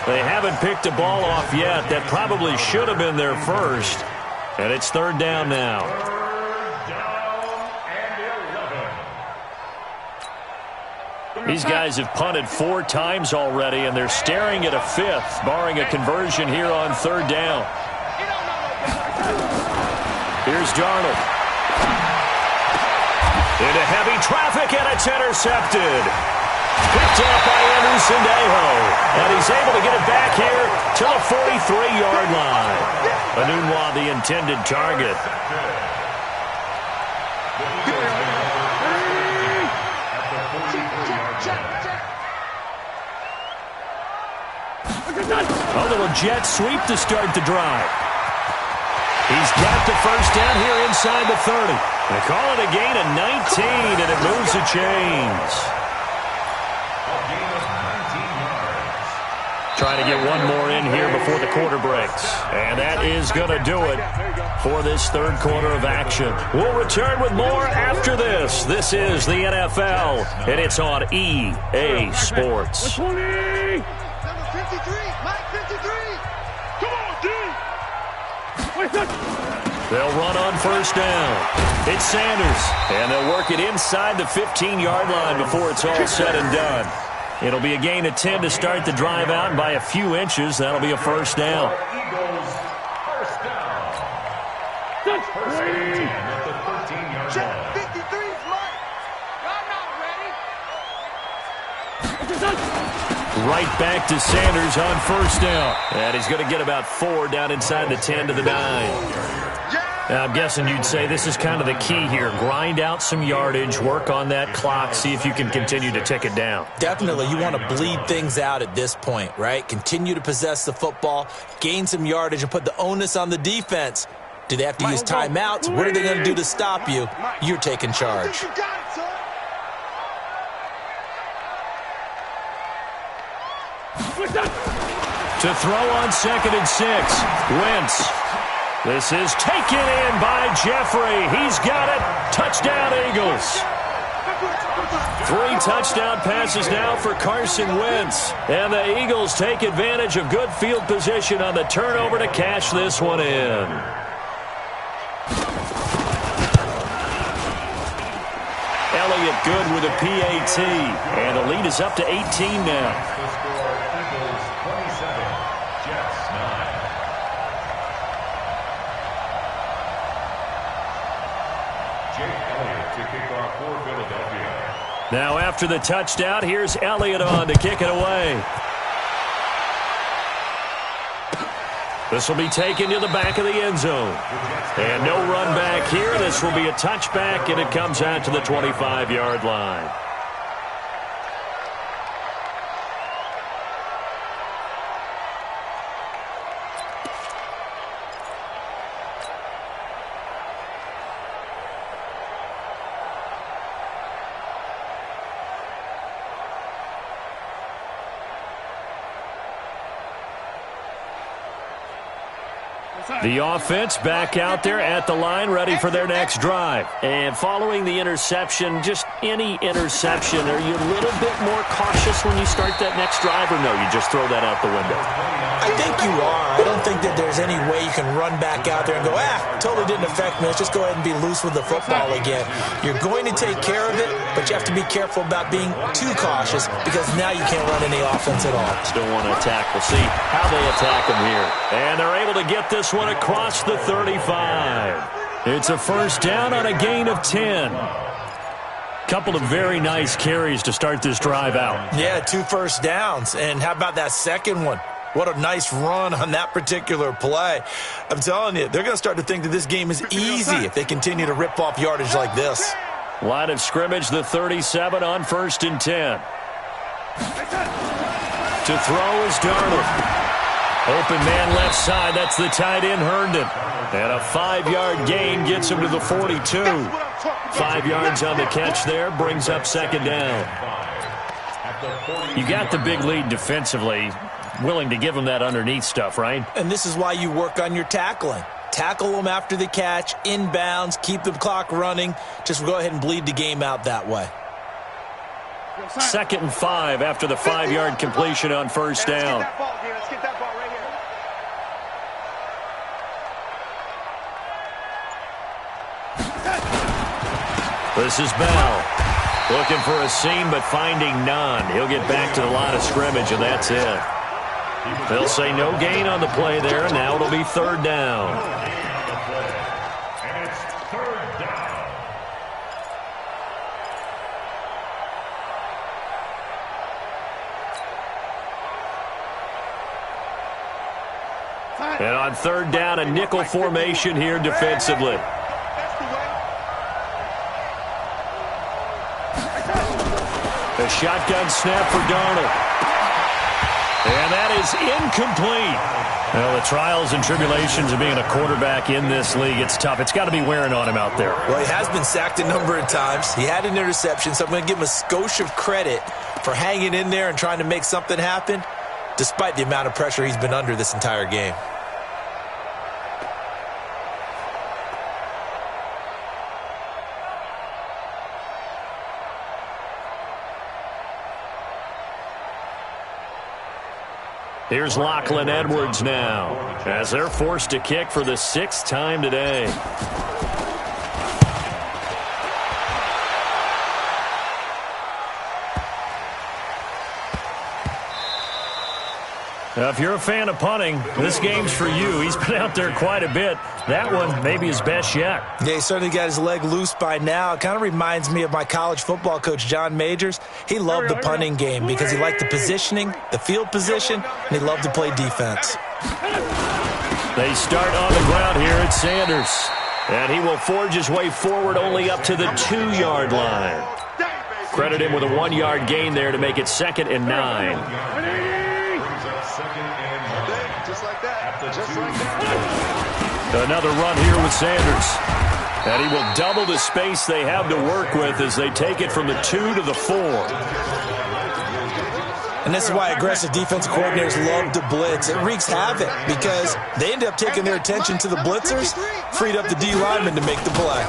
They haven't picked a ball off yet. That probably should have been their first, and it's third down now. These guys have punted 4 times already, and they're staring at a 5th, barring a conversion here on third down. Here's Darnold. Into heavy traffic, and it's intercepted. Picked up by Anderson Dejo, and he's able to get it back here to the 43-yard line. Anunwa, the intended target. A little jet sweep to start the drive. He's got the first down here inside the 30. They call it a gain of 19, and it moves the chains. Trying to get one more in here before the quarter breaks. And that is going to do it for this third quarter of action. We'll return with more after this. This is the NFL, and it's on EA Sports. 53, Mike 53. Come on, D. They'll run on first down. It's Sanders, and they'll work it inside the 15-yard line before it's all said and done. It'll be a gain of 10 to start the drive out, and by a few inches, that'll be a first down. Eagles, first down. First and 10 at the 13-yard line. 53, Mike. Y'all not ready. Right back to Sanders on first down. And he's going to get about 4 down inside the 10 to the 9. Now, I'm guessing you'd say this is kind of the key here. Grind out some yardage, work on that clock, see if you can continue to tick it down. Definitely. You want to bleed things out at this point, right? Continue to possess the football, gain some yardage, and put the onus on the defense. Do they have to use timeouts? What are they going to do to stop you? You're taking charge. To throw on 2nd and 6. Wentz. This is taken in by Jeffrey. He's got it. Touchdown, Eagles. 3 touchdown passes now for Carson Wentz. And the Eagles take advantage of good field position on the turnover to cash this one in. Elliott good with a PAT. And the lead is up to 18 now. Now after the touchdown, here's Elliott on to kick it away. This will be taken to the back of the end zone. And no run back here. This will be a touchback, and it comes out to the 25-yard line. The offense back out there at the line, ready for their next drive. And following the interception, just any interception, are you a little bit more cautious when you start that next drive, or no, you just throw that out the window? I think you are. I don't think that there's any way you can run back out there and go, totally didn't affect me. Let's just go ahead and be loose with the football again. You're going to take care of it, but you have to be careful about being too cautious because now you can't run any offense at all. Still want to attack. We'll see how they attack them here. And they're able to get this one across the 35. It's a first down on a gain of 10. Couple of very nice carries to start this drive out. Yeah, 2 first downs. And how about that second one? What a nice run on that particular play. I'm telling you, they're going to start to think that this game is easy if they continue to rip off yardage like this. Line of scrimmage, the 37 on 1st and 10. To throw is Darnold. Open man left side. That's the tight end, Herndon. And a 5-yard gain gets him to the 42. 5 yards on the catch there. Brings up 2nd down. You got the big lead defensively. Willing to give them that underneath stuff, right? And this is why you work on your tackling. Tackle them after the catch, inbounds, keep the clock running. Just go ahead and bleed the game out that way. 2nd and 5 after the 5-yard completion on 1st down. This is Bell. Looking for a seam, but finding none. He'll get back to the line of scrimmage, and that's it. They'll say no gain on the play there, and now it'll be 3rd down. And it's 3rd down. And on 3rd down, a nickel formation here defensively. A shotgun snap for Darnold. And that is incomplete. Well, the trials and tribulations of being a quarterback in this league, it's tough. It's got to be wearing on him out there. Well, he has been sacked a number of times. He had an interception, so I'm going to give him a skosh of credit for hanging in there and trying to make something happen, despite the amount of pressure he's been under this entire game. Here's Lachlan Edwards now, as they're forced to kick for the 6th time today. Now, if you're a fan of punting, this game's for you. He's been out there quite a bit. That one maybe his best yet. Yeah, he certainly got his leg loose by now. It kind of reminds me of my college football coach, John Majors. He loved the punting game because he liked the positioning, the field position, and he loved to play defense. They start on the ground here at Sanders. And he will forge his way forward only up to the 2-yard line. Credit him with a 1-yard gain there to make it 2nd and 9. Another run here with Sanders. And he will double the space they have to work with as they take it from the 2 to the 4. And this is why aggressive defensive coordinators love to blitz. It wreaks havoc because they end up taking their attention to the blitzers, freed up the D lineman to make the play.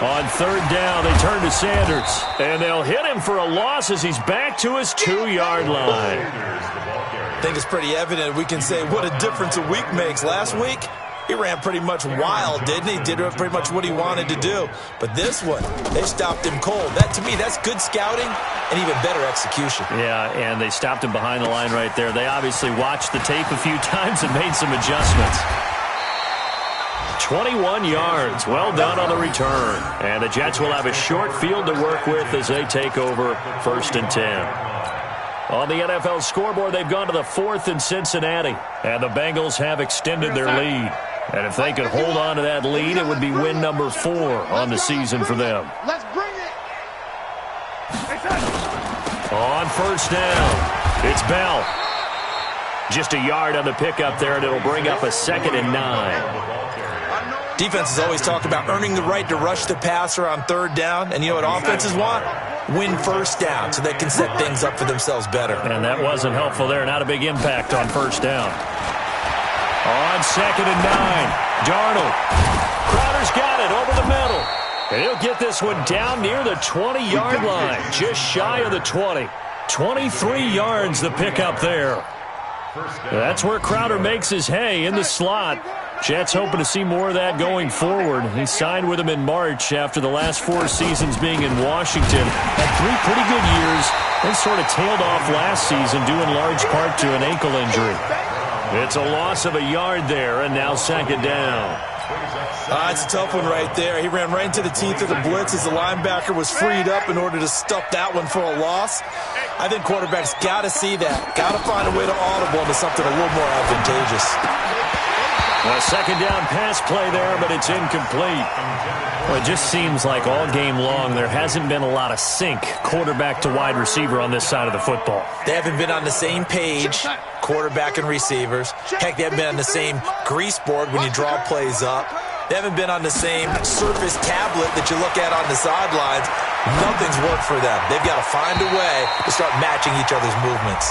On 3rd down, they turn to Sanders. And they'll hit him for a loss as he's back to his 2-yard line. I think it's pretty evident we can say what a difference a week makes. Last week, he ran pretty much wild, didn't he? Did pretty much what he wanted to do. But this one, they stopped him cold. That, to me, that's good scouting and even better execution. Yeah, and they stopped him behind the line right there. They obviously watched the tape a few times and made some adjustments. 21 yards. Well done on the return. And the Jets will have a short field to work with as they take over 1st and 10. On the NFL scoreboard, they've gone to the 4th in Cincinnati. And the Bengals have extended their lead. And if they could hold on to that lead, it would be win number 4 on the season for them. Let's bring it. On 1st down, it's Bell. Just a yard on the pickup there, and it'll bring up a 2nd and 9. Defenses always talk about earning the right to rush the passer on 3rd down. And you know what offenses want? Win 1st down so they can set things up for themselves better. And that wasn't helpful there. Not a big impact on 1st down. On 2nd and 9, Darnold. Crowder's got it over the middle. And he'll get this one down near the 20-yard line, just shy of the 20. 23 yards the pickup there. That's where Crowder makes his hay in the slot. Jets hoping to see more of that going forward. He signed with them in March after the last 4 seasons being in Washington. Had 3 pretty good years, then sort of tailed off last season due in large part to an ankle injury. It's a loss of a yard there, and now 2nd down. That's a tough one right there. He ran right into the teeth of the blitz as the linebacker was freed up in order to stuff that one for a loss. I think quarterbacks got to see that. Got to find a way to audible into something a little more advantageous. A second down pass play there, but it's incomplete. Well, it just seems like all game long there hasn't been a lot of sync quarterback to wide receiver on this side of the football. They haven't been on the same page, quarterback and receivers. Heck, they haven't been on the same grease board when you draw plays up. They haven't been on the same Surface tablet that you look at on the sidelines. Nothing's worked for them. They've got to find a way to start matching each other's movements.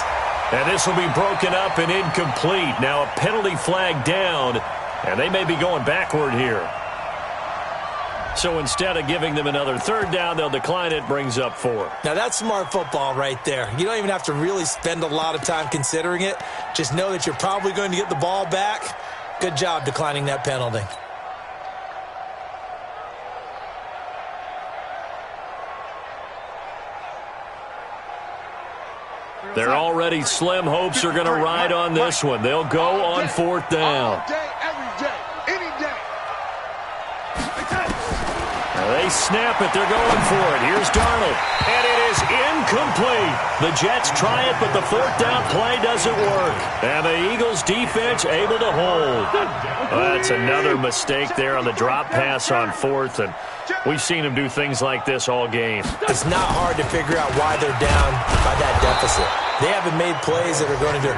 And this will be broken up and incomplete. Now a penalty flag down, and they may be going backward here. So instead of giving them another third down, they'll decline it, brings up 4. Now that's smart football right there. You don't even have to really spend a lot of time considering it. Just know that you're probably going to get the ball back. Good job declining that penalty. They're already slim hopes are going to ride on this one. They'll go on 4th down. All day, every day, any day. They snap it. They're going for it. Here's Darnold. And it is incomplete. The Jets try it, but the 4th down play doesn't work. And the Eagles defense able to hold. Well, that's another mistake there on the drop pass on 4th. And we've seen them do things like this all game. It's not hard to figure out why they're down by that deficit. They haven't made plays that are going to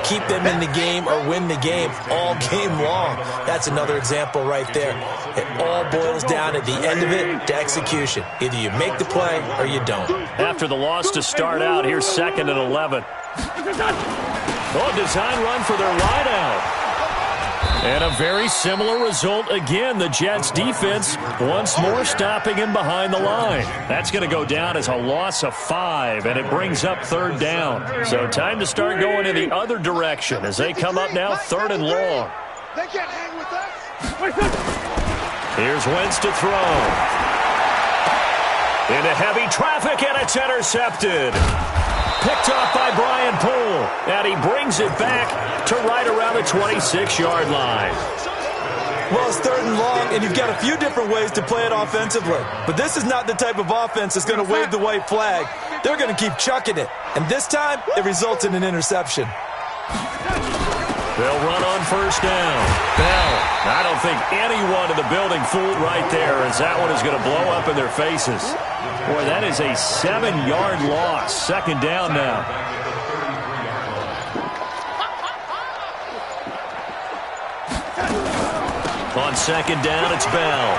keep them in the game or win the game all game long. That's another example right there. It all boils down at the end of it to execution. Either you make the play or you don't. After the loss to start out, here's 2nd and 11. Oh, design run for their wideout. And a very similar result again. The Jets defense once more stopping him behind the line. That's going to go down as a loss of 5, and it brings up 3rd down. So time to start going in the other direction as they come up now 3rd and long. They can't hang with us. Here's Wentz to throw. Into heavy traffic, and it's intercepted. Picked off by Brian Poole, and he brings it back to right around the 26-yard line. Well, it's 3rd and long, and you've got a few different ways to play it offensively. But this is not the type of offense that's going to wave the white flag. They're going to keep chucking it. And this time, it results in an interception. They'll run on 1st down. Bell, I don't think anyone in the building fooled right there, as that one is going to blow up in their faces. Boy, that is a 7-yard loss. 2nd down now. On 2nd down, it's Bell.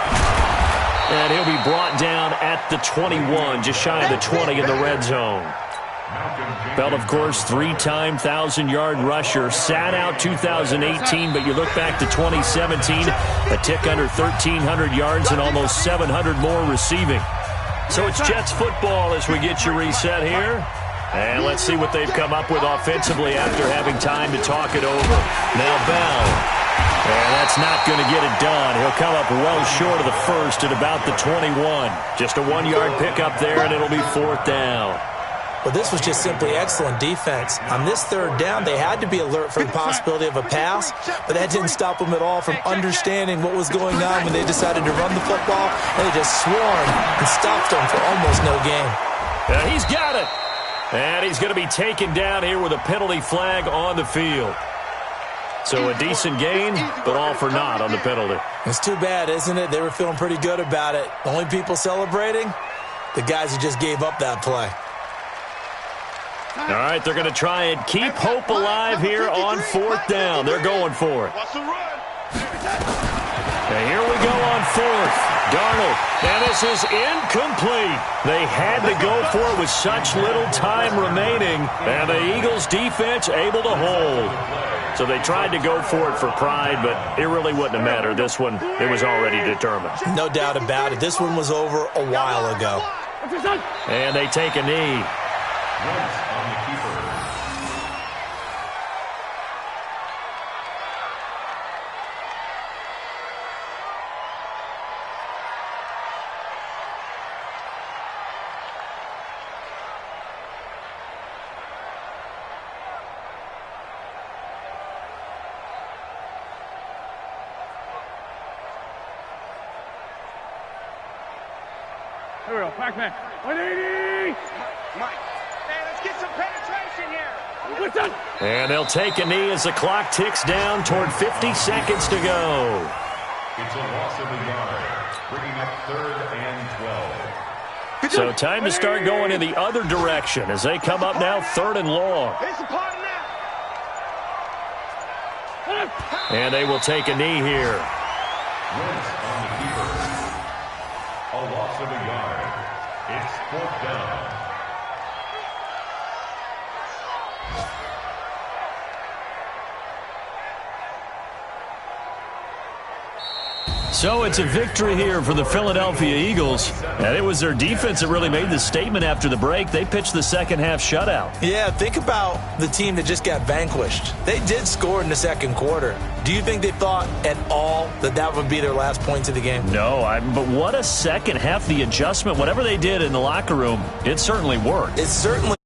And he'll be brought down at the 21, just shy of the 20 in the red zone. Bell, of course, 3-time 1,000-yard rusher. Sat out 2018, but you look back to 2017, a tick under 1,300 yards and almost 700 more receiving. So it's Jets football as we get you reset here. And let's see what they've come up with offensively after having time to talk it over. Now Bell. And that's not going to get it done. He'll come up well short of the first at about the 21. Just a 1-yard pickup there, and it'll be 4th down. Well, this was just simply excellent defense. On this 3rd down, they had to be alert for the possibility of a pass, but that didn't stop them at all from understanding what was going on when they decided to run the football, and they just swarmed and stopped them for almost no gain. Yeah, he's got it. And he's going to be taken down here with a penalty flag on the field. So a decent gain, but all for naught on the penalty. It's too bad, isn't it? They were feeling pretty good about it. The only people celebrating, the guys who just gave up that play. All right, they're going to try and keep hope alive here on 4th down. They're going for it. And here we go on 4th. Darnold, and this is incomplete. They had to go for it with such little time remaining, and the Eagles defense able to hold. So they tried to go for it for pride, but it really wouldn't have mattered. This one, it was already determined. No doubt about it. This one was over a while ago. And they take a knee. On the keeper. Here we go. Back man. 180. Mike. Hey, let's get some penetration here. Listen. And they'll take a knee as the clock ticks down toward 50 seconds to go. It's a loss of a yard, bringing up 3rd and 12. So time to start going in the other direction as they come up now 3rd and long. It's a party now. And they will take a knee here. Wentz on the keeper. A loss of a yard. It's 4th down. So it's a victory here for the Philadelphia Eagles. And it was their defense that really made the statement after the break. They pitched the second half shutout. Yeah, think about the team that just got vanquished. They did score in the second quarter. Do you think they thought at all that that would be their last points of the game? No, but what a second half. The adjustment, whatever they did in the locker room, it certainly worked. It certainly